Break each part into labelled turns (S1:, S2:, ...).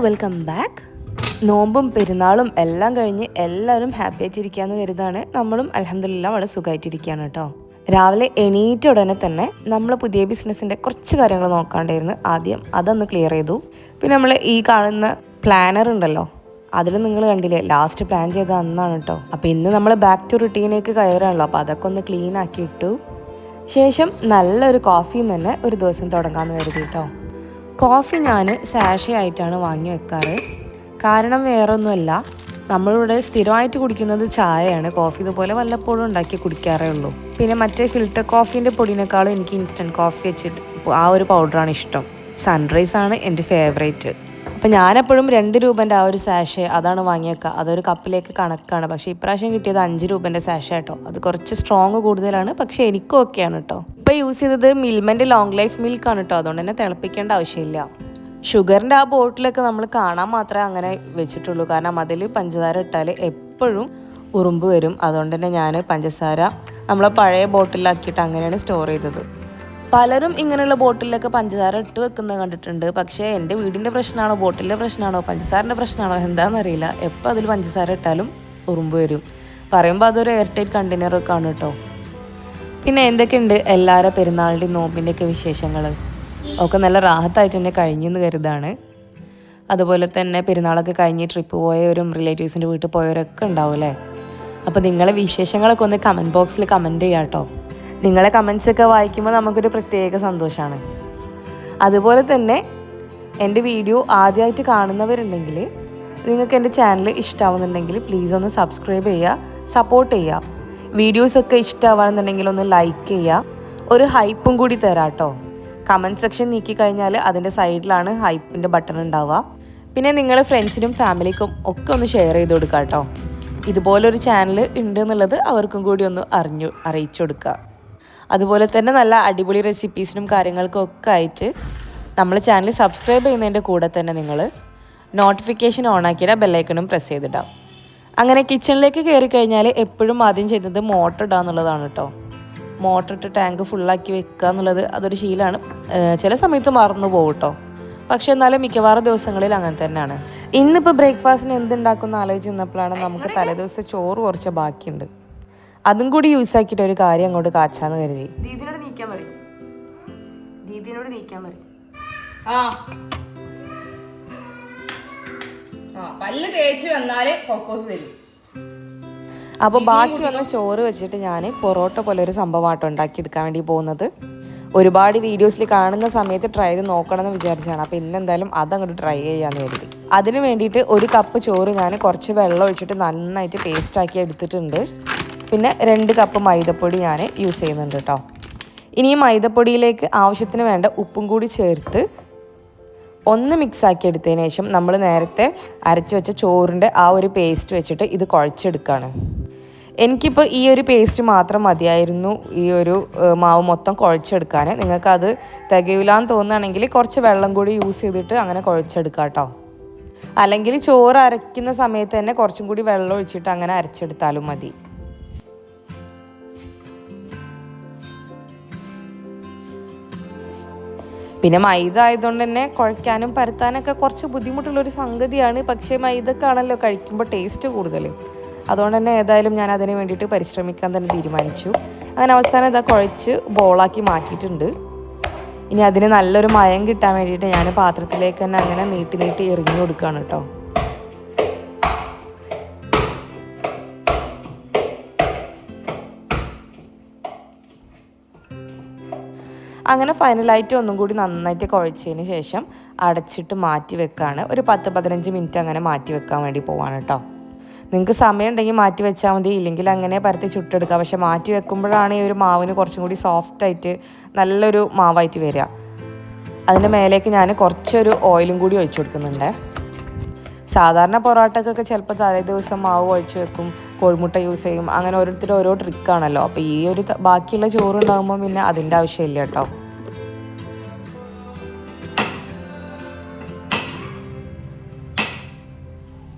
S1: Welcome back. നോമ്പും പെരുന്നാളും എല്ലാം കഴിഞ്ഞ് എല്ലാവരും ഹാപ്പി ആയിട്ടിരിക്കുകയെന്ന് കരുതാണ്. നമ്മളും അൽഹംദുലില്ലാഹ് വളരെ സുഖമായിട്ടിരിക്കുകയാണ് കേട്ടോ. രാവിലെ എണീറ്റ ഉടനെ തന്നെ നമ്മൾ പുതിയ ബിസിനസ്സിൻ്റെ കുറച്ച് കാര്യങ്ങൾ നോക്കാണ്ടായിരുന്നു. ആദ്യം അതൊന്ന് ക്ലിയർ ചെയ്തു. പിന്നെ നമ്മൾ ഈ കാണുന്ന പ്ലാനർ ഉണ്ടല്ലോ, അതിൽ നിങ്ങൾ കണ്ടില്ലേ ലാസ്റ്റ് പ്ലാൻ ചെയ്ത അന്നാണ് കേട്ടോ. അപ്പോൾ ഇന്ന് നമ്മൾ ബാക്ക് ടു റുട്ടീനേക്ക് കയറാണല്ലോ, അപ്പോൾ അതൊക്കെ ഒന്ന് ക്ലീൻ ആക്കി ഇട്ടു. ശേഷം നല്ലൊരു കോഫിയും തന്നെ ഒരു ദിവസം തുടങ്ങാമെന്ന് കരുതി കേട്ടോ. കോഫി ഞാൻ സാഷേ ആയിട്ടാണ് വാങ്ങി വെക്കാറ്. കാരണം വേറൊന്നുമല്ല, നമ്മളിവിടെ സ്ഥിരമായിട്ട് കുടിക്കുന്നത് ചായയാണ്. കോഫി ഇതുപോലെ വല്ലപ്പോഴും ഉണ്ടാക്കി കുടിക്കാറേ ഉള്ളൂ. പിന്നെ മറ്റേ ഫിൽറ്റർ കോഫീൻ്റെ പൊടിനേക്കാളും എനിക്ക് ഇൻസ്റ്റൻറ്റ് കോഫി വെച്ചിട്ട് ആ ഒരു പൗഡറാണ് ഇഷ്ടം. സൺറൈസ് ആണ് എൻ്റെ ഫേവറേറ്റ്. അപ്പം ഞാനെപ്പോഴും 2 രൂപേൻ്റെ ആ ഒരു സാഷേ അതാണ് വാങ്ങിയേക്കുക. അതൊരു കപ്പിലേക്ക് കണക്കാണ്. പക്ഷേ ഇപ്രാവശ്യം കിട്ടിയത് 5 രൂപേൻ്റെ സാഷേ കേട്ടോ. അത് കുറച്ച് സ്ട്രോങ് കൂടുതലാണ്, പക്ഷേ എനിക്കും ഓക്കെയാണ് കേട്ടോ. ഇപ്പോൾ യൂസ് ചെയ്തത് മിൽമൻ്റെ ലോങ് ലൈഫ് മിൽക്കാണ് കേട്ടോ. അതുകൊണ്ട് തന്നെ തിളപ്പിക്കേണ്ട ആവശ്യമില്ല. ഷുഗറിൻ്റെ ആ ബോട്ടിലൊക്കെ നമ്മൾ കാണാൻ മാത്രമേ അങ്ങനെ വെച്ചിട്ടുള്ളൂ. കാരണം അതിൽ പഞ്ചസാര ഇട്ടാൽ എപ്പോഴും ഉറുമ്പ് വരും. അതുകൊണ്ട് തന്നെ ഞാൻ പഞ്ചസാര നമ്മളെ പഴയ ബോട്ടിലാക്കിയിട്ട് അങ്ങനെയാണ് സ്റ്റോർ ചെയ്തത്. പലരും ഇങ്ങനെയുള്ള ബോട്ടിലൊക്കെ പഞ്ചസാര ഇട്ട് വെക്കുന്നത് കണ്ടിട്ടുണ്ട്. പക്ഷേ എൻ്റെ വീടിൻ്റെ പ്രശ്നമാണോ ബോട്ടിലെ പ്രശ്നമാണോ പഞ്ചസാരൻ്റെ പ്രശ്നമാണോ എന്താണെന്നറിയില്ല, എപ്പോൾ അതിൽ പഞ്ചസാര ഇട്ടാലും ഉറുമ്പ് വരും. പറയുമ്പോൾ അതൊരു എയർ ടൈറ്റ് കണ്ടെയ്നറൊക്കെ ആണ് കേട്ടോ. പിന്നെ എന്തൊക്കെയുണ്ട് എല്ലാവരും പെരുന്നാളിൻ്റെയും നോമ്പിൻ്റെയൊക്കെ വിശേഷങ്ങൾ ഒക്കെ നല്ല റാഹത്തായിട്ട് തന്നെ കഴിഞ്ഞെന്ന് കരുതാണ്. അതുപോലെ തന്നെ പെരുന്നാളൊക്കെ കഴിഞ്ഞ് ട്രിപ്പ് പോയവരും റിലേറ്റീവ്സിൻ്റെ വീട്ടിൽ പോയവരൊക്കെ ഉണ്ടാവും അല്ലേ. അപ്പോൾ നിങ്ങളെ വിശേഷങ്ങളൊക്കെ ഒന്ന് കമൻറ്റ് ബോക്സിൽ കമൻറ്റ് ചെയ്യാം കേട്ടോ. നിങ്ങളെ കമൻസൊക്കെ വായിക്കുമ്പോൾ നമുക്കൊരു പ്രത്യേക സന്തോഷമാണ്. അതുപോലെ തന്നെ എൻ്റെ വീഡിയോ ആദ്യമായിട്ട് കാണുന്നവരുണ്ടെങ്കിൽ നിങ്ങൾക്ക് എൻ്റെ ചാനൽ ഇഷ്ടമാവുന്നുണ്ടെങ്കിൽ പ്ലീസ് ഒന്ന് സബ്സ്ക്രൈബ് ചെയ്യുക, സപ്പോർട്ട് ചെയ്യുക. വീഡിയോസൊക്കെ ഇഷ്ടമാവുകയാണെന്നുണ്ടെങ്കിൽ ഒന്ന് ലൈക്ക് ചെയ്യുക, ഒരു ഹൈപ്പും കൂടി തരാം കേട്ടോ. കമൻറ്റ് സെക്ഷൻ നീക്കിക്കഴിഞ്ഞാൽ അതിൻ്റെ സൈഡിലാണ് ഹൈപ്പിൻ്റെ ബട്ടൺ ഉണ്ടാവുക. പിന്നെ നിങ്ങളുടെ ഫ്രണ്ട്സിനും ഫാമിലിക്കും ഒക്കെ ഒന്ന് ഷെയർ ചെയ്ത് കൊടുക്കുക കേട്ടോ. ഇതുപോലൊരു ചാനൽ ഉണ്ട് എന്നുള്ളത് അവർക്കും കൂടി ഒന്ന് അറിയിച്ചു കൊടുക്കുക. അതുപോലെ തന്നെ നല്ല അടിപൊളി റെസിപ്പീസിനും കാര്യങ്ങൾക്കും ഒക്കെ ആയിട്ട് നമ്മൾ ചാനൽ സബ്സ്ക്രൈബ് ചെയ്യുന്നതിൻ്റെ കൂടെ തന്നെ നിങ്ങൾ നോട്ടിഫിക്കേഷൻ ഓൺ ആക്കിയിട്ട് ബെല്ലൈക്കണും പ്രസ് ചെയ്തിടാം. അങ്ങനെ കിച്ചണിലേക്ക് കയറി കഴിഞ്ഞാൽ എപ്പോഴും ആദ്യം ചെയ്യുന്നത് മോട്ടർ ഇടുക എന്നുള്ളതാണ് കേട്ടോ. മോട്ടർ ഇട്ട് ടാങ്ക് ഫുള്ളാക്കി വെക്കുക എന്നുള്ളത് അതൊരു ശീലമാണ്. ചില സമയത്ത് മറന്നു പോകും കേട്ടോ. പക്ഷെ എന്നാലും മിക്കവാറും ദിവസങ്ങളിൽ അങ്ങനെ തന്നെയാണ്. ഇന്നിപ്പോൾ ബ്രേക്ക്ഫാസ്റ്റിന് എന്തുണ്ടാക്കുമെന്ന് ആലോചിച്ച് നിന്നപ്പോഴാണ് നമുക്ക് തലേദിവസം ചോറ് കുറച്ച് ബാക്കിയുണ്ട്. അതും കൂടി യൂസ് ആക്കിയിട്ട് ഒരു കാര്യം അങ്ങോട്ട് കാച്ചാന്ന് കരുതി. ദീദിനോട് നീക്കാൻ പറയും.
S2: പല്ല് തേച്ച് വന്നാല് കൊക്കോസ് തരും.
S1: അപ്പോൾ ബാക്കി വന്ന ചോറ് വെച്ചിട്ട് ഞാൻ പൊറോട്ട പോലെ ഒരു സംഭവമാട്ടോ ഉണ്ടാക്കിയെടുക്കാൻ വേണ്ടി പോകുന്നത്. ഒരുപാട് വീഡിയോസിൽ കാണുന്ന സമയത്ത് ട്രൈ ചെയ്ത് നോക്കണമെന്ന് വിചാരിച്ചാണ്. അപ്പോൾ ഇന്നെന്തായാലും അതങ്ങോട്ട് ട്രൈ ചെയ്യാമെന്ന് കരുതി. അതിന് വേണ്ടിയിട്ട് 1 കപ്പ് ചോറ് ഞാൻ കുറച്ച് വെള്ളം ഒഴിച്ചിട്ട് നന്നായിട്ട് പേസ്റ്റാക്കി എടുത്തിട്ടുണ്ട്. പിന്നെ 2 കപ്പ് മൈദപ്പൊടി ഞാൻ യൂസ് ചെയ്യുന്നുണ്ട് കേട്ടോ. ഇനി ഈ മൈദപ്പൊടിയിലേക്ക് ആവശ്യത്തിന് വേണ്ട ഉപ്പും കൂടി ചേർത്ത് ഒന്ന് മിക്സാക്കി എടുത്തതിന് ശേഷം നമ്മൾ നേരത്തെ അരച്ച് വെച്ച ചോറിൻ്റെ ആ ഒരു പേസ്റ്റ് വെച്ചിട്ട് ഇത് കുഴച്ചെടുക്കുകയാണ്. എനിക്കിപ്പോൾ ഈ ഒരു പേസ്റ്റ് മാത്രം മതിയായിരുന്നു ഈ ഒരു മാവ് മൊത്തം കുഴച്ചെടുക്കാൻ. നിങ്ങൾക്കത് തികയില്ലാന്ന് തോന്നുകയാണെങ്കിൽ കുറച്ച് വെള്ളം കൂടി യൂസ് ചെയ്തിട്ട് അങ്ങനെ കുഴച്ചെടുക്കാം കേട്ടോ. അല്ലെങ്കിൽ ചോറ് അരയ്ക്കുന്ന സമയത്ത് തന്നെ കുറച്ചും കൂടി വെള്ളം ഒഴിച്ചിട്ട് അങ്ങനെ അരച്ചെടുത്താലും മതി. പിന്നെ മൈദ ആയതുകൊണ്ട് തന്നെ കുഴയ്ക്കാനും പരത്താനൊക്കെ കുറച്ച് ബുദ്ധിമുട്ടുള്ളൊരു സംഗതിയാണ്. പക്ഷേ മൈദക്കാണല്ലോ കഴിക്കുമ്പോൾ ടേസ്റ്റ് കൂടുതൽ. അതുകൊണ്ട് തന്നെ ഏതായാലും ഞാൻ അതിന് വേണ്ടിയിട്ട് പരിശ്രമിക്കാൻ തന്നെ തീരുമാനിച്ചു. അങ്ങനെ അവസാനം ഇതാ കുഴച്ച് ബോളാക്കി മാറ്റിയിട്ടുണ്ട്. ഇനി അതിന് നല്ലൊരു മയം കിട്ടാൻ വേണ്ടിയിട്ട് ഞാൻ പാത്രത്തിലേക്ക് തന്നെ അങ്ങനെ നീട്ടി എറിഞ്ഞു കൊടുക്കുകയാണ് കേട്ടോ. അങ്ങനെ ഫൈനലായിട്ട് ഒന്നും കൂടി നന്നായിട്ട് കുഴച്ചതിന് ശേഷം അടച്ചിട്ട് മാറ്റി വെക്കാണ്. ഒരു 10-15 മിനിറ്റ് അങ്ങനെ മാറ്റി വെക്കാൻ വേണ്ടി പോവാണ് കേട്ടോ. നിങ്ങൾക്ക് സമയം ഉണ്ടെങ്കിൽ മാറ്റി വെച്ചാൽ മതി, ഇല്ലെങ്കിൽ അങ്ങനെ പരത്തി ചുട്ടെടുക്കുക. പക്ഷെ മാറ്റി വെക്കുമ്പോഴാണ് ഈ ഒരു മാവിന് കുറച്ചും കൂടി സോഫ്റ്റായിട്ട് നല്ലൊരു മാവായിട്ട് വരിക. അതിൻ്റെ മേലേക്ക് ഞാൻ കുറച്ചൊരു ഓയിലും കൂടി ഒഴിച്ചു കൊടുക്കുന്നുണ്ട്. സാധാരണ പൊറോട്ടക്കൊക്കെ ചിലപ്പോൾ തലേ ദിവസം മാവ് ഒഴിച്ച് വെക്കും, കോഴിമുട്ട യൂസ് ചെയ്യും, അങ്ങനെ ഓരോരുത്തരും ഓരോ ട്രിക്കാണല്ലോ. അപ്പോൾ ഈ ഒരു ബാക്കിയുള്ള ചോറുണ്ടാകുമ്പോൾ പിന്നെ അതിൻ്റെ ആവശ്യമില്ല കേട്ടോ.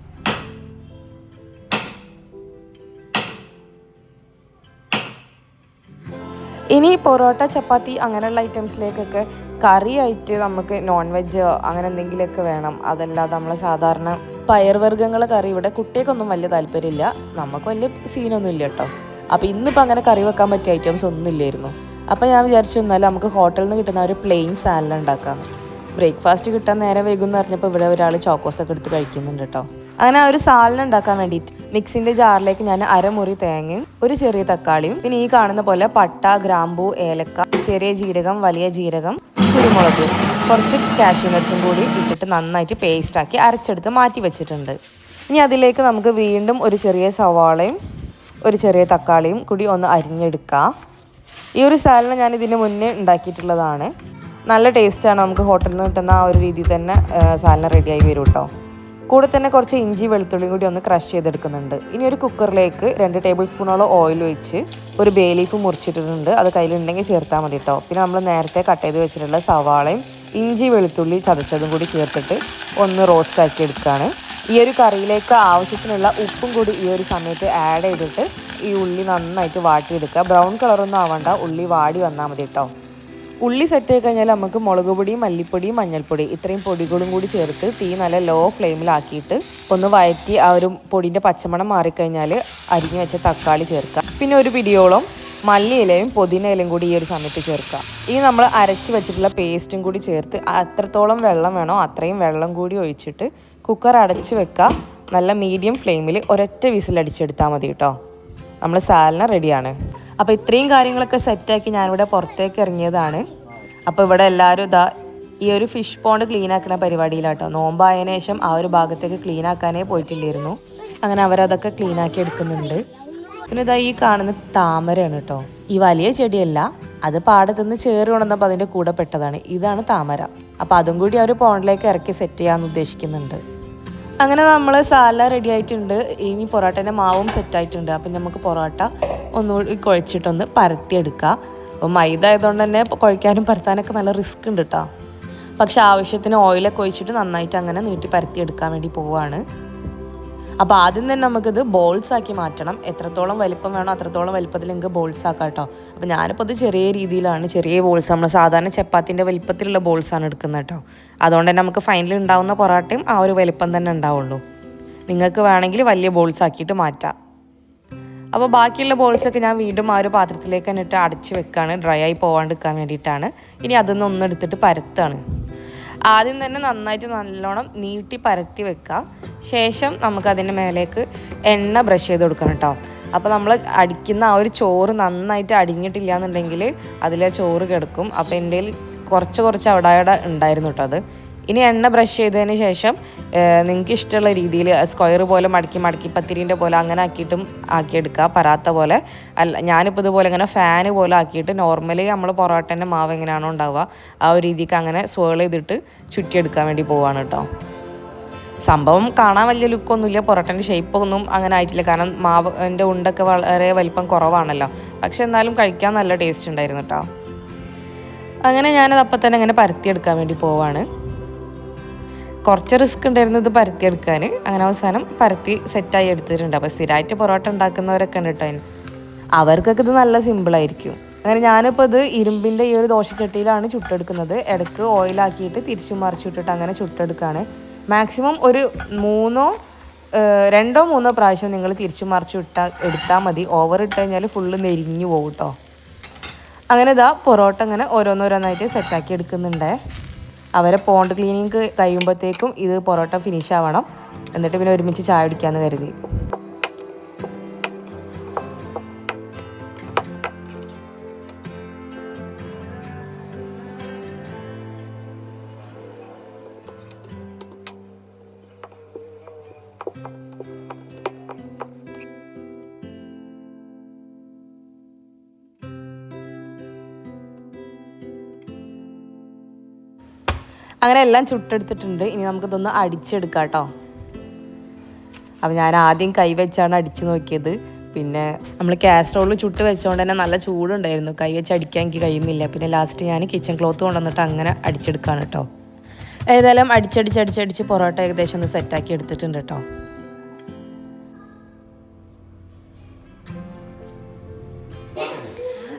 S1: ഇനി പൊറോട്ട, ചപ്പാത്തി അങ്ങനെയുള്ള ഐറ്റംസിലേക്കൊക്കെ കറിയായിട്ട് നമുക്ക് നോൺ വെജോ അങ്ങനെ എന്തെങ്കിലുമൊക്കെ വേണം. അതല്ലാതെ നമ്മൾ സാധാരണ പയർവർഗ്ഗങ്ങളെ കറി ഇവിടെ കുട്ടികൾക്കൊന്നും വലിയ താല്പര്യമില്ല, നമുക്ക് വലിയ സീനൊന്നും ഇല്ല കേട്ടോ. അപ്പോൾ ഇന്നിപ്പോൾ അങ്ങനെ കറി വെക്കാൻ പറ്റിയ ഐറ്റംസ് ഒന്നും ഇല്ലായിരുന്നു. അപ്പോൾ ഞാൻ വിചാരിച്ചു എന്നാലും നമുക്ക് ഹോട്ടലിൽ നിന്ന് കിട്ടുന്ന ഒരു പ്ലെയിൻ സാലഡ് ഉണ്ടാക്കാം. ബ്രേക്ക്ഫാസ്റ്റ് കിട്ടാൻ നേരെ വൈകുമെന്ന് പറഞ്ഞപ്പോൾ ഇവിടെ ഒരാൾ ചോക്കോസൊക്കെ എടുത്ത് കഴിക്കുന്നുണ്ട് കേട്ടോ. അങ്ങനെ ആ ഒരു സാലഡ് ഉണ്ടാക്കാൻ വേണ്ടിയിട്ട് മിക്സിൻ്റെ ജാറിലേക്ക് ഞാൻ അരമുറി തേങ്ങയും ഒരു ചെറിയ തക്കാളിയും പിന്നെ ഈ കാണുന്ന പോലെ പട്ട, ഗ്രാമ്പൂ, ഏലക്ക, ചെറിയ ജീരകം, വലിയ ജീരകം, കുരുമുളക്, കുറച്ച് കാഷ്യൂ നട്ട്സും കൂടി ഇട്ടിട്ട് നന്നായിട്ട് പേസ്റ്റാക്കി അരച്ചെടുത്ത് മാറ്റി വെച്ചിട്ടുണ്ട്. ഇനി അതിലേക്ക് നമുക്ക് വീണ്ടും ഒരു ചെറിയ സവാളയും ഒരു ചെറിയ തക്കാളിയും കൂടി ഒന്ന് അരിഞ്ഞെടുക്കാം. ഈ ഒരു സാലഡ് ഞാൻ ഇതിന് മുന്നേ ഉണ്ടാക്കിയിട്ടുള്ളതാണ്. നല്ല ടേസ്റ്റാണ്. നമുക്ക് ഹോട്ടലിൽ നിന്ന് കിട്ടുന്ന ആ ഒരു രീതിയിൽ തന്നെ സാലഡ് റെഡിയായി വരും കേട്ടോ. കൂടെ തന്നെ കുറച്ച് ഇഞ്ചി വെളുത്തുള്ളിയും കൂടി ഒന്ന് ക്രഷ് ചെയ്തെടുക്കുന്നുണ്ട്. ഇനി ഒരു കുക്കറിലേക്ക് 2 ടേബിൾ സ്പൂണോളം ഓയിൽ ഒഴിച്ച് ഒരു ബേ ലീഫ് മുറിച്ചിട്ടിട്ടുണ്ട്. അത് കയ്യിലുണ്ടെങ്കിൽ ചേർത്താൽ മതി കേട്ടോ. പിന്നെ നമ്മൾ നേരത്തെ കട്ട് ചെയ്ത് വെച്ചിട്ടുള്ള സവാളയും ഇഞ്ചി വെളുത്തുള്ളി ചതച്ചതും കൂടി ചേർത്തിട്ട് ഒന്ന് റോസ്റ്റ് ആക്കി എടുക്കുകയാണ്. ഈ ഒരു കറിയിലേക്ക് ആവശ്യത്തിനുള്ള ഉപ്പും കൂടി ഈ ഒരു സമയത്ത് ആഡ് ചെയ്തിട്ട് ഈ ഉള്ളി നന്നായിട്ട് വാട്ടിയെടുക്കുക. ബ്രൗൺ കളറൊന്നും ആവണ്ട, ഉള്ളി വാടി വന്നാൽ മതി കേട്ടോ. ഉള്ളി സെറ്റ് ആയി കഴിഞ്ഞാൽ നമുക്ക് മുളക് പൊടിയും മല്ലിപ്പൊടിയും മഞ്ഞൾപ്പൊടി ഇത്രയും പൊടികളും കൂടി ചേർത്ത് തീ നല്ല ലോ ഫ്ലെയിമിലാക്കിയിട്ട് ഒന്ന് വഴറ്റി ആ ഒരു പൊടിൻ്റെ പച്ചമണം മാറിക്കഴിഞ്ഞാൽ അരിഞ്ഞു വെച്ച തക്കാളി ചേർക്കുക. പിന്നെ ഒരു പിടിയോളം മല്ലിയിലയും പുതിന ഇലയും കൂടി ഈ ഒരു സമയത്ത് ചേർക്കുക. ഇനി നമ്മൾ അരച്ച് വെച്ചിട്ടുള്ള പേസ്റ്റും കൂടി ചേർത്ത് എത്രത്തോളം വെള്ളം വേണോ അത്രയും വെള്ളം കൂടി ഒഴിച്ചിട്ട് കുക്കർ അടച്ച് വെക്കുക. നല്ല മീഡിയം ഫ്ലെയിമിൽ ഒരൊറ്റ വിസിലടിച്ചെടുത്താൽ മതി കേട്ടോ. നമ്മൾ സാലഡ് റെഡിയാണ്. അപ്പോൾ ഇത്രയും കാര്യങ്ങളൊക്കെ സെറ്റാക്കി ഞാനിവിടെ പുറത്തേക്ക് ഇറങ്ങിയതാണ്. അപ്പോൾ ഇവിടെ എല്ലാവരും ഈ ഒരു ഫിഷ് പോണ്ട് ക്ലീൻ ആക്കുന്ന പരിപാടിയിലാട്ടോ. നോമ്പായതിനു ശേഷം ആ ഒരു ഭാഗത്തേക്ക് ക്ലീൻ ആക്കാനേ പോയിട്ടില്ലായിരുന്നു. അങ്ങനെ അവരതൊക്കെ ക്ലീൻ ആക്കി എടുക്കുന്നുണ്ട്. പിന്നെ ഈ കാണുന്ന താമരയാണ് കേട്ടോ. ഈ വലിയ ചെടിയല്ല, അത് പാടത്തുനിന്ന് ചേറി കൊണ്ടുവന്നപ്പോൾ അതിൻ്റെ കൂടെ പെട്ടതാണ്. ഇതാണ് താമര. അപ്പോൾ അതും കൂടി ആ ഒരു പോണ്ടിലേക്ക് ഇറക്കി സെറ്റ് ചെയ്യാമെന്ന് ഉദ്ദേശിക്കുന്നുണ്ട്. അങ്ങനെ നമ്മൾ സാലഡ് റെഡി ആയിട്ടുണ്ട്. ഇനി പൊറോട്ടേൻ്റെ മാവും സെറ്റായിട്ടുണ്ട്. അപ്പം നമുക്ക് പൊറോട്ട ഒന്നുകൂടി കുഴച്ചിട്ടൊന്ന് പരത്തിയെടുക്കുക. അപ്പോൾ മൈദ ആയതുകൊണ്ട് തന്നെ കുഴയ്ക്കാനും പരത്താനൊക്കെ നല്ല റിസ്ക് ഉണ്ട് കേട്ടോ. പക്ഷെ ആവശ്യത്തിന് ഓയിലൊക്കെ ഒഴിച്ചിട്ട് നന്നായിട്ട് അങ്ങനെ നീട്ടി പരത്തിയെടുക്കാൻ വേണ്ടി പോവുകയാണ്. അപ്പോൾ ആദ്യം തന്നെ നമുക്കിത് ബോൾസ് ആക്കി മാറ്റണം. എത്രത്തോളം വലിപ്പം വേണോ അത്രത്തോളം വലിപ്പത്തിൽ നിങ്ങൾക്ക് ബോൾസ് ആക്കാം കേട്ടോ. അപ്പോൾ ഞാനിപ്പോൾ ഇത് ചെറിയ രീതിയിലാണ്, ചെറിയ ബോൾസ്, നമ്മൾ സാധാരണ ചപ്പാത്തിൻ്റെ വലിപ്പത്തിലുള്ള ബോൾസാണ് എടുക്കുന്നത് കേട്ടോ. അതുകൊണ്ട് തന്നെ നമുക്ക് ഫൈനലിൽ ഉണ്ടാവുന്ന പൊറോട്ടയും ആ ഒരു വലിപ്പം തന്നെ ഉണ്ടാവുള്ളൂ. നിങ്ങൾക്ക് വേണമെങ്കിൽ വലിയ ബോൾസ് ആക്കിയിട്ട് മാറ്റാം. അപ്പോൾ ബാക്കിയുള്ള ബോൾസൊക്കെ ഞാൻ വീണ്ടും ആ ഒരു പാത്രത്തിലേക്ക് തന്നെ ഇട്ട് അടച്ച് വെക്കുകയാണ്, ഡ്രൈ ആയി പോകാണ്ടിരിക്കാൻ വേണ്ടിയിട്ടാണ്. ഇനി അതൊന്നും ഒന്നെടുത്തിട്ട് പരത്താണ്. ആദ്യം തന്നെ നന്നായിട്ട് നല്ലോണം നീട്ടി പരത്തി വെക്കുക. ശേഷം നമുക്കതിൻ്റെ മേലേക്ക് എണ്ണ ബ്രഷ് ചെയ്ത് കൊടുക്കണം കേട്ടോ. അപ്പോൾ നമ്മൾ അടിക്കുന്ന ആ ഒരു ചോറ് നന്നായിട്ട് അടിഞ്ഞിട്ടില്ല എന്നുണ്ടെങ്കിൽ അതിലെ ചോറ് കിടക്കും. അപ്പോൾ എൻ്റെ കുറച്ച് അവിടെ ഉണ്ടായിരുന്നു കേട്ടോ അത്. ഇനി എണ്ണ ബ്രഷ് ചെയ്തതിന് ശേഷം നിങ്ങൾക്ക് ഇഷ്ടമുള്ള രീതിയിൽ സ്ക്വയർ പോലെ മടക്കി പത്തിരീൻ്റെ പോലെ അങ്ങനെ ആക്കിയെടുക്കുക. പരാത്ത പോലെ അല്ല, ഞാനിപ്പോൾ ഇതുപോലെ ഇങ്ങനെ ഫാന് പോലെ ആക്കിയിട്ട് നോർമലി നമ്മൾ പൊറോട്ടേൻ്റെ മാവ് എങ്ങനെയാണോ ഉണ്ടാവുക ആ ഒരു രീതിക്ക് അങ്ങനെ സ്വേൾ ചെയ്തിട്ട് ചുറ്റിയെടുക്കാൻ വേണ്ടി പോവാണ് കേട്ടോ. സംഭവം കാണാൻ വലിയ ലുക്കൊന്നുമില്ല, പൊറോട്ടേൻ്റെ ഷേപ്പൊന്നും അങ്ങനെ ആയിട്ടില്ല, കാരണം മാവിൻ്റെ ഉണ്ടൊക്കെ വളരെ വലിപ്പം കുറവാണല്ലോ. പക്ഷെ എന്നാലും കഴിക്കാൻ നല്ല ടേസ്റ്റ് ഉണ്ടായിരുന്നു കേട്ടോ. അങ്ങനെ ഞാനത് അപ്പം തന്നെ അങ്ങനെ പരത്തിയെടുക്കാൻ വേണ്ടി പോവാണ്. കുറച്ച് റിസ്ക് ഉണ്ടായിരുന്നു ഇത് പരത്തിയെടുക്കാൻ. അങ്ങനെ അവസാനം പരത്തി സെറ്റായി എടുത്തിട്ടുണ്ട്. അപ്പോൾ സ്ഥിരമായിട്ട് പൊറോട്ട ഉണ്ടാക്കുന്നവരൊക്കെ ഉണ്ട് കേട്ടോ, അവർക്കൊക്കെ ഇത് നല്ല സിമ്പിളായിരിക്കും. അങ്ങനെ ഞാനിപ്പോൾ ഇത് ഇരുമ്പിൻ്റെ ഈ ഒരു ദോശച്ചട്ടിയിലാണ് ചുട്ടെടുക്കുന്നത്. ഇടയ്ക്ക് ഓയിലാക്കിയിട്ട് തിരിച്ചു മറിച്ചിട്ടിട്ട് അങ്ങനെ ചുട്ടെടുക്കുകയാണ്. മാക്സിമം ഒരു 2-3 പ്രാവശ്യം നിങ്ങൾ തിരിച്ചു മറിച്ച് എടുത്താൽ മതി. ഓവർ ഇട്ട് കഴിഞ്ഞാൽ ഫുള്ള് നെരിഞ്ഞു പോകും കേട്ടോ. അങ്ങനെ പൊറോട്ട അങ്ങനെ ഓരോന്നോരോന്നായിട്ട് സെറ്റാക്കി എടുക്കുന്നുണ്ട്. അവരെ പോണ്ട് ക്ലീനിങ് കഴിയുമ്പോഴത്തേക്കും ഇത് പൊറോട്ട ഫിനിഷ് ആവണം. എന്നിട്ട് പിന്നെ ഒരുമിച്ച് ചായ കുടിക്കാമെന്ന് കരുതി. അങ്ങനെ എല്ലാം ചുട്ടെടുത്തിട്ടുണ്ട്. ഇനി നമുക്കിതൊന്ന് അടിച്ചെടുക്കാം കേട്ടോ. അപ്പോൾ ഞാൻ ആദ്യം കൈ വെച്ചാണ് അടിച്ചു നോക്കിയത്. പിന്നെ നമ്മൾ കാസറോളിൽ ചുട്ട് വെച്ചുകൊണ്ട് തന്നെ നല്ല ചൂടുണ്ടായിരുന്നു, കൈ വെച്ച് അടിക്കാൻ എനിക്ക് കഴിയുന്നില്ല. പിന്നെ ലാസ്റ്റ് ഞാൻ കിച്ചൺ ക്ലോത്ത് കൊണ്ടുവന്നിട്ട് അങ്ങനെ അടിച്ചെടുക്കുകയാണ് കേട്ടോ. ഏതായാലും അടിച്ചടിച്ച് പൊറോട്ട ഏകദേശം ഒന്ന് സെറ്റാക്കി എടുത്തിട്ടുണ്ട് കേട്ടോ.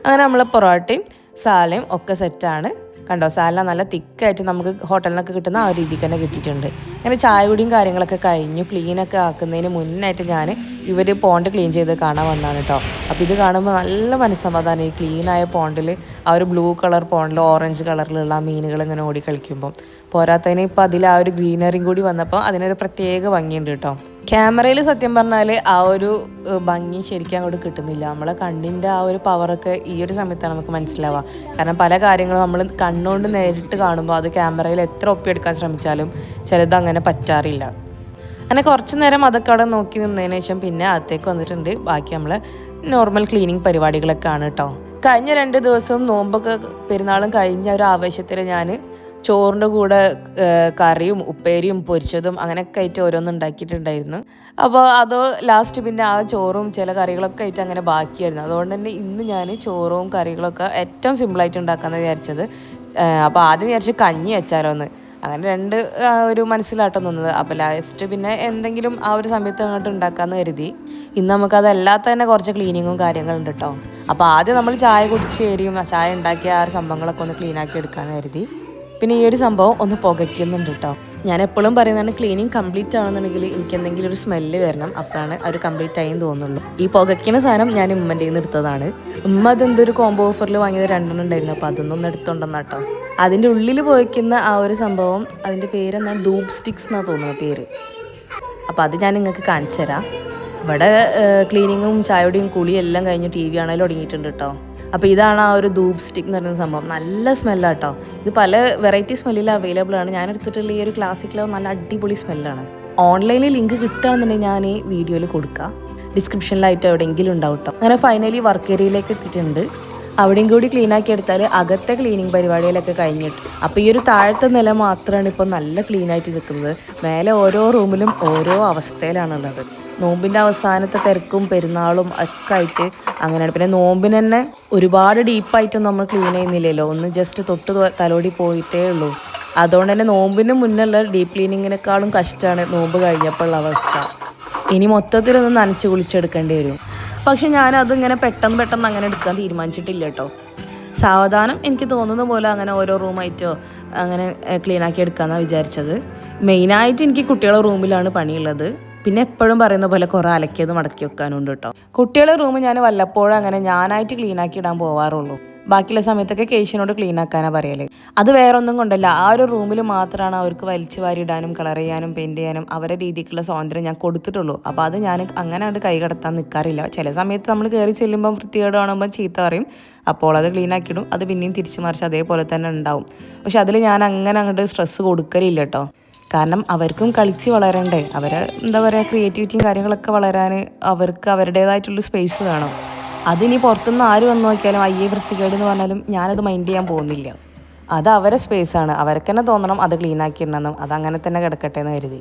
S1: അങ്ങനെ നമ്മൾ പൊറോട്ടയും സാലയും ഒക്കെ സെറ്റാണ്. കണ്ടോ, സാല നല്ല തിക്കായിട്ട് നമുക്ക് ഹോട്ടലിൽ നിന്നൊക്കെ കിട്ടുന്ന ആ ഒരു രീതിക്ക് തന്നെ കിട്ടിയിട്ടുണ്ട്. അങ്ങനെ ചായ കുടിയും കാര്യങ്ങളൊക്കെ കഴിഞ്ഞു. ക്ലീനൊക്കെ ആക്കുന്നതിന് മുന്നായിട്ട് ഞാൻ ഇവർ പോണ്ട് ക്ലീൻ ചെയ്ത് കാണാൻ വന്നതാണ് കേട്ടോ. അപ്പോൾ ഇത് കാണുമ്പോൾ നല്ല മനസ്സമാധാനം. ഈ ക്ലീനായ പോണ്ടിൽ ആ ഒരു ബ്ലൂ കളർ പോണ്ടിൽ ഓറഞ്ച് കളറിലുള്ള ആ മീനുകൾ ഇങ്ങനെ ഓടി കളിക്കുമ്പോൾ, പോരാത്തതിന് ഇപ്പോൾ അതിൽ ആ ഒരു ഗ്രീനറിയും കൂടി വന്നപ്പോൾ അതിനൊരു പ്രത്യേക ഭംഗിയുണ്ട് കേട്ടോ. ക്യാമറയിൽ സത്യം പറഞ്ഞാൽ ആ ഒരു ഭംഗി ശരിക്കും അങ്ങോട്ട് കിട്ടുന്നില്ല. നമ്മളെ കണ്ണിൻ്റെ ആ ഒരു പവറൊക്കെ ഈ ഒരു സമയത്താണ് നമുക്ക് മനസ്സിലാവുക. കാരണം പല കാര്യങ്ങളും നമ്മൾ കണ്ണുകൊണ്ട് നേരിട്ട് കാണുമ്പോൾ അത് ക്യാമറയിൽ എത്ര ഒപ്പിയെടുക്കാൻ ശ്രമിച്ചാലും ചിലത് അങ്ങനെ പറ്റാറില്ല. അങ്ങനെ കുറച്ച് നേരം അതൊക്കെ അവിടെ നോക്കി നിന്നതിന് ശേഷം പിന്നെ അകത്തേക്ക് വന്നിട്ടുണ്ട്. ബാക്കി നമ്മൾ നോർമൽ ക്ലീനിങ് പരിപാടികളൊക്കെ ആണ് കേട്ടോ. കഴിഞ്ഞ 2 ദിവസവും നോമ്പൊക്കെ പെരുന്നാളും കഴിഞ്ഞ ഒരു ആവേശത്തിൽ ഞാൻ ചോറിൻ്റെ കൂടെ കറിയും ഉപ്പേരിയും പൊരിച്ചതും അങ്ങനെയൊക്കെ ആയിട്ട് ഓരോന്നും ഉണ്ടാക്കിയിട്ടുണ്ടായിരുന്നു. അപ്പോൾ അത് ലാസ്റ്റ് പിന്നെ ആ ചോറും ചില കറികളൊക്കെ ആയിട്ട് അങ്ങനെ ബാക്കിയായിരുന്നു. അതുകൊണ്ട് തന്നെ ഇന്ന് ഞാൻ ചോറും കറികളൊക്കെ ഏറ്റവും സിമ്പിളായിട്ട് ഉണ്ടാക്കാമെന്ന് വിചാരിച്ചത്. അപ്പോൾ ആദ്യം വിചാരിച്ച് കഞ്ഞി വെച്ചാലോ എന്ന്. അങ്ങനെ ഒരു മനസ്സിലാട്ടം നിന്നത്. അപ്പോൾ ലാസ്റ്റ് പിന്നെ എന്തെങ്കിലും ആ ഒരു സമയത്ത് അങ്ങോട്ട് ഉണ്ടാക്കാമെന്ന് കരുതി. ഇന്ന് നമുക്കതല്ലാത്ത തന്നെ കുറച്ച് ക്ലീനിങ്ങും കാര്യങ്ങളുണ്ട് കേട്ടോ. അപ്പോൾ ആദ്യം നമ്മൾ ചായ കുടിച്ച് കയറിയും ചായ ഉണ്ടാക്കിയ ആ ഒരു സംഭവങ്ങളൊക്കെ ഒന്ന് ക്ലീനാക്കി എടുക്കാമെന്ന് കരുതി. പിന്നെ ഈ ഒരു സംഭവം ഒന്ന് പുകയ്ക്കുന്നുണ്ട് കേട്ടോ. ഞാൻ എപ്പോഴും പറയുന്നതാണ്, ക്ലീനിങ് കംപ്ലീറ്റ് ആണെന്നുണ്ടെങ്കിൽ എനിക്ക് എന്തെങ്കിലും ഒരു സ്മെല്ല് വരണം, അപ്പോഴാണ് ഒരു കംപ്ലീറ്റ് ആയി തോന്നുള്ളൂ. ഈ പുകയ്ക്കുന്ന സാധനം ഞാൻ ഉമ്മൻ്റെ നിന്ന് എടുത്തതാണ്. ഉമ്മ അതെന്തൊരു കോംബോ ഓഫറിൽ വാങ്ങിയത് 2 ഉണ്ടായിരുന്നു. അപ്പോൾ അതൊന്നും എടുത്തോണ്ടെന്ന് കേട്ടോ. അതിൻ്റെ ഉള്ളിൽ പുകയ്ക്കുന്ന ആ ഒരു സംഭവം, അതിൻ്റെ പേരെന്താണ്, ധൂപ് സ്റ്റിക്സ് എന്നാണ് തോന്നുന്നത് പേര്. അപ്പോൾ അത് ഞാൻ നിങ്ങൾക്ക് കാണിച്ചു തരാം. ഇവിടെ ക്ലീനിങ്ങും ചായയുടെയും കുളിയും എല്ലാം കഴിഞ്ഞ് TV ആണെങ്കിലും തുടങ്ങിയിട്ടുണ്ട് കേട്ടോ. അപ്പോൾ ഇതാണ് ആ ഒരു ധൂപ് സ്റ്റിക്ക് എന്ന് പറയുന്ന സംഭവം. നല്ല സ്മെല്ലാട്ടോ. ഇത് പല വെറൈറ്റി സ്മെല്ലിൽ അവൈലബിൾ ആണ്. ഞാൻ എടുത്തിട്ടുള്ള ഈ ഒരു ക്ലാസിക്കിൽ നല്ല അടിപൊളി സ്മെല്ലാണ്. ഓൺലൈനിൽ ലിങ്ക് കിട്ടുകയാണെന്നുണ്ടെങ്കിൽ ഞാൻ ഈ വീഡിയോയിൽ കൊടുക്കാം, ഡിസ്ക്രിപ്ഷനിലായിട്ട് എവിടെയെങ്കിലും ഉണ്ടാവും കേട്ടോ. അങ്ങനെ ഫൈനലി വർക്ക് ഏരിയയിലേക്ക് എത്തിയിട്ടുണ്ട്. അവിടെയും കൂടി ക്ലീനാക്കി എടുത്താൽ അകത്തെ ക്ലീനിങ് പരിപാടികളൊക്കെ കഴിഞ്ഞിട്ട്. അപ്പോൾ ഈ ഒരു താഴത്തെ നില മാത്രമാണ് ഇപ്പോൾ നല്ല ക്ലീനായിട്ട് നിൽക്കുന്നത്. മേലെ ഓരോ റൂമിലും ഓരോ അവസ്ഥയിലാണുള്ളത്. നോമ്പിൻ്റെ അവസാനത്തെ തിരക്കും പെരുന്നാളും ഒക്കെ ആയിട്ട് അങ്ങനെയാണ്. പിന്നെ നോമ്പിന് തന്നെ ഒരുപാട് ഡീപ്പായിട്ടൊന്നും നമ്മൾ ക്ലീൻ ചെയ്യുന്നില്ലല്ലോ, ഒന്ന് ജസ്റ്റ് തൊട്ട് തലോടി പോയിട്ടേ ഉള്ളൂ. അതുകൊണ്ട് തന്നെ നോമ്പിന് മുന്നുള്ള ഡീപ്പ് ക്ലീനിങ്ങിനേക്കാളും കഷ്ടമാണ് നോമ്പ് കഴിഞ്ഞപ്പോഴുള്ള അവസ്ഥ. ഇനി മൊത്തത്തിലൊന്ന് നനച്ച് കുളിച്ചെടുക്കേണ്ടി വരും. പക്ഷെ ഞാനതിങ്ങനെ പെട്ടെന്ന് അങ്ങനെ എടുക്കാൻ തീരുമാനിച്ചിട്ടില്ല കേട്ടോ. സാവധാനം എനിക്ക് തോന്നുന്ന പോലെ അങ്ങനെ ഓരോ റൂമായിട്ടോ അങ്ങനെ ക്ലീനാക്കി എടുക്കാമെന്നാണ് വിചാരിച്ചത്. മെയിനായിട്ട് എനിക്ക് കുട്ടികളുടെ റൂമിലാണ് പണിയുള്ളത്. പിന്നെ എപ്പോഴും പറയുന്ന പോലെ കുറേ അലക്കിയത് മടക്കി വെക്കാനുണ്ട് കേട്ടോ. കുട്ടികളുടെ റൂം ഞാൻ വല്ലപ്പോഴും അങ്ങനെ ഞാനായിട്ട് ക്ലീനാക്കി ഇടാൻ പോവാറുള്ളൂ. ബാക്കിയുള്ള സമയത്തൊക്കെ കേശിനോട് ക്ലീൻ ആക്കാനാണ് പറയല്. അത് വേറെ ഒന്നും കൊണ്ടല്ല, ആ ഒരു റൂമിൽ മാത്രമാണ് അവർക്ക് വലിച്ചു വാരി ഇടാനും കളർ ചെയ്യാനും പെയിൻറ് ചെയ്യാനും അവരുടെ രീതിക്കുള്ള സ്വാതന്ത്ര്യം ഞാൻ കൊടുത്തിട്ടുള്ളൂ. അപ്പോൾ അത് ഞാൻ അങ്ങനെ കൈ കടത്താൻ നിൽക്കാറില്ല. ചില സമയത്ത് നമ്മൾ കയറി ചെല്ലുമ്പം വൃത്തികേട് കാണുമ്പം ചീത്ത പറയും. അപ്പോൾ അത് ക്ലീൻ ആക്കിയിടും. അത് പിന്നെയും തിരിച്ചു മറിച്ച് അതേപോലെ തന്നെ ഉണ്ടാവും. പക്ഷെ അതിൽ ഞാൻ അങ്ങനെ അങ്ങോട്ട് സ്ട്രെസ്സ് കൊടുക്കലില്ല കേട്ടോ. കാരണം അവർക്കും കളിച്ച് വളരണ്ടേ. എന്താ പറയുക, ക്രിയേറ്റിവിറ്റിയും കാര്യങ്ങളൊക്കെ വളരാൻ അവർക്ക് അവരുടേതായിട്ടുള്ള സ്പേസ് വേണം. അതിനി പുറത്തുനിന്ന് ആര് വന്ന് നോക്കിയാലും അയ്യേ വൃത്തികേട് എന്ന് പറഞ്ഞാലും ഞാനത് മൈൻഡ് ചെയ്യാൻ പോകുന്നില്ല. അത് അവരെ സ്പേസാണ്. അവർക്ക് തന്നെ തോന്നണം അത് ക്ലീൻ ആക്കിയിടണമെന്നും അതങ്ങനെ തന്നെ കിടക്കട്ടെ എന്ന് കരുതി.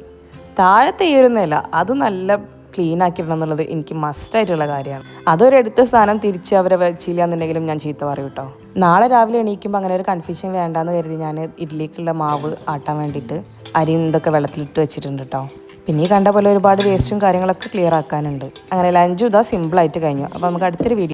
S1: താഴത്തെ ഈ ഒരു നില അത് നല്ല ക്ലീൻ ആക്കിയിടണം എന്നുള്ളത് എനിക്ക് മസ്റ്റായിട്ടുള്ള കാര്യമാണ്. അതൊരെടുത്ത സ്ഥാനം തിരിച്ച് അവരെ വെച്ചില്ല എന്നുണ്ടെങ്കിലും ഞാൻ ചീത്ത പറയും കേട്ടോ. നാളെ രാവിലെ എണീക്കുമ്പോൾ അങ്ങനെ ഒരു കൺഫ്യൂഷൻ വേണ്ടാന്ന് കരുതി ഞാൻ ഇഡ്ഡലിക്കുള്ള മാവ് ആട്ടാൻ വേണ്ടിയിട്ട് അരിയും ഇതൊക്കെ വെള്ളത്തിലിട്ട് വെച്ചിട്ടുണ്ട് കേട്ടോ. പിന്നെ ഈ കണ്ട പോലെ ഒരുപാട് വേസ്റ്റും കാര്യങ്ങളൊക്കെ ക്ലിയർ ആക്കാനുണ്ട്. അങ്ങനെ ലഞ്ചും ഇതാ സിമ്പിളായിട്ട് കഴിഞ്ഞു. അപ്പോൾ നമുക്ക് അടുത്തൊരു വീഡിയോ